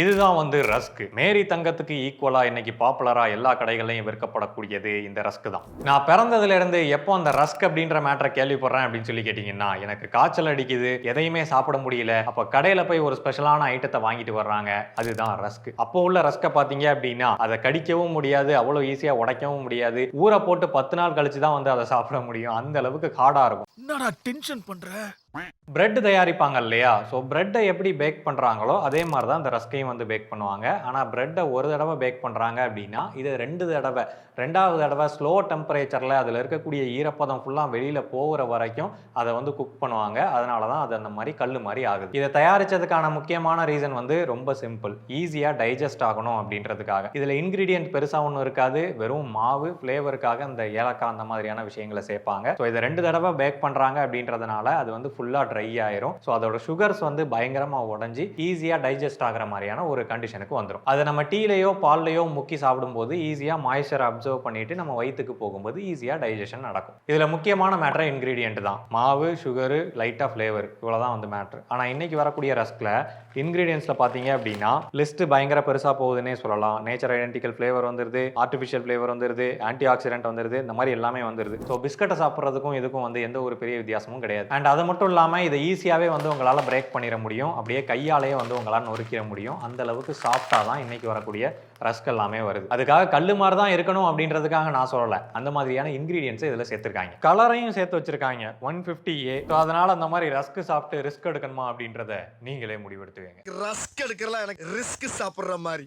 இதுதான் ரஸ்க். மேரி தங்கத்துக்கு ஈக்குவலா இன்னைக்கு பாப்புலரா எல்லா கடைகள்லயும் விற்கப்படக்கூடியது இந்த ரஸ்க் தான். நான் பிறந்ததுல இருந்து எப்போ அந்த ரஸ்க் அப்படின்ற மேட்டரை கேள்விப்படுறேன் அப்படின்னு சொல்லி கேட்டீங்கன்னா, எனக்கு காய்ச்சல் அடிக்குது, எதையுமே சாப்பிட முடியல. அப்ப கடையில போய் ஒரு ஸ்பெஷலான ஐட்டத்தை வாங்கிட்டு வர்றாங்க. அதுதான் ரஸ்க். அப்போ உள்ள ரஸ்க பாத்தீங்க அப்படின்னா, அதை கடிக்கவும் முடியாது, அவ்வளவு ஈஸியா உடைக்கவும் முடியாது. ஊற போட்டு 10 நாள் கழிச்சு தான் அதை சாப்பிட முடியும். அந்த அளவுக்கு ஹார்டா இருக்கும். என்னடா டென்ஷன் பண்ற? பிரெட் தயாரிப்பாங்க இல்லையா? ஸோ பிரெட்டை எப்படி பேக் பண்றாங்களோ, அதே மாரி தான் இந்த ரஸ்கையும் பேக் பண்ணுவாங்க. ஆனா பிரெட்ட ஒரு தடவ பேக் பண்றாங்க அப்படின்னா, இத 2 தடவ 2வது தடவ ஸ்லோ டெம்பரேச்சர்ல அதுல இருக்கக்கூடிய ஈரப்பதம் ஃபுல்லா வெளியில போகுற வரைக்கும் அத குக் பண்ணுவாங்க. அதனால தான் அது அந்த மாரி கல்லு மாரி ஆகுது. இத தயாரிச்சதுக்கான முக்கியமான ரீசன் ரொம்ப சிம்பிள். ஈஸியா டைஜஸ்ட் ஆகணும் அப்படின்றதுக்காக. இதுல இன்கிரீடியன்ட் பெருசா ஒண்ணும் இருக்காது. வெறும் மாவு, ஃப்ளேவருக்காக இந்த ஏலக்காய் அந்த மாதிரியான விஷயங்கள சேர்ப்பாங்க. ஸோ இத 2 தடவ பேக் பண்றாங்க அப்படின்றதுனால அது ஃபுல்லா ட்ரை ஆயிரும். ஸோ அதோட சுகர்ஸ் பயங்கரமா உடைஞ்சு ஈஸியா டைஜஸ்ட் ஆகிற மாதிரியான ஒரு கண்டிஷனுக்கு வந்துடும். அதை நம்ம டீலையோ பால்லையோ முக்கி சாப்பிடும்போது ஈஸியா மாய்ஸ்சரை அப்சர்வ் பண்ணிட்டு நம்ம வயிற்றுக்கு போகும்போது ஈஸியா டைஜஷன் நடக்கும். இதுல முக்கியமான மேட்டர் இன்கிரீடியன்ட் தான். மாவு, சுகர், லைட்டா ஃப்ளேவர், இவ்வளவுதான் மேட்டர். ஆனா இன்னைக்கு வரக்கூடிய ரஸ்க்ல இன்கிரீடியன்ட்ஸ்ல பாத்தீங்க அப்படின்னா லிஸ்ட் பயங்கர பெருசா போகுதுன்னே சொல்லலாம். நேச்சர் ஐடென்டிக்கல் ஃப்ளேவர் வந்துருது, ஆர்டிஃபிஷியல் ஃப்ளேவர் வந்துருது, ஆன்டி ஆக்சிடென்ட் வந்துருது, இந்த மாதிரி எல்லாமே வந்துருது. ஸோ பிஸ்கட்டை சாப்பிட்றதுக்கும் இதுக்கும் எந்த ஒரு பெரிய வித்தியாசமும் கிடையாது. அண்ட் அது மட்டும் இல்லாம இதை ஈஸியாவே உங்களால பிரேக் பண்ணிட முடியும். அப்படியே கையாலேயே உங்களால நொறுக்கிட முடியும். அந்த அளவுக்கு சாஃப்டா தான் இன்னைக்கு வரக்கூடிய ரஸ்க் எல்லாமே வருது. அதுக்காக கல்லு மாதிரி தான் இருக்கணும் அப்படின்றதுக்காக நான் சொல்லல. அந்த மாதிரியான இன்கிரீடியன்ட்ஸ் இதுல சேர்த்திருக்காங்க. கலரையும் சேர்த்து வச்சிருக்காங்க 150A. ஸோ அதனால அந்த மாதிரி ரஸ்க் சாப்பிட்டு ரிஸ்க் எடுக்கணுமா அப்படின்றத நீங்களே முடிவெடுத்துவீங்க. ரஸ்க் எடுக்கிறலாம் எனக்கு ரிஸ்க் சாப்பிடுற மாதிரி.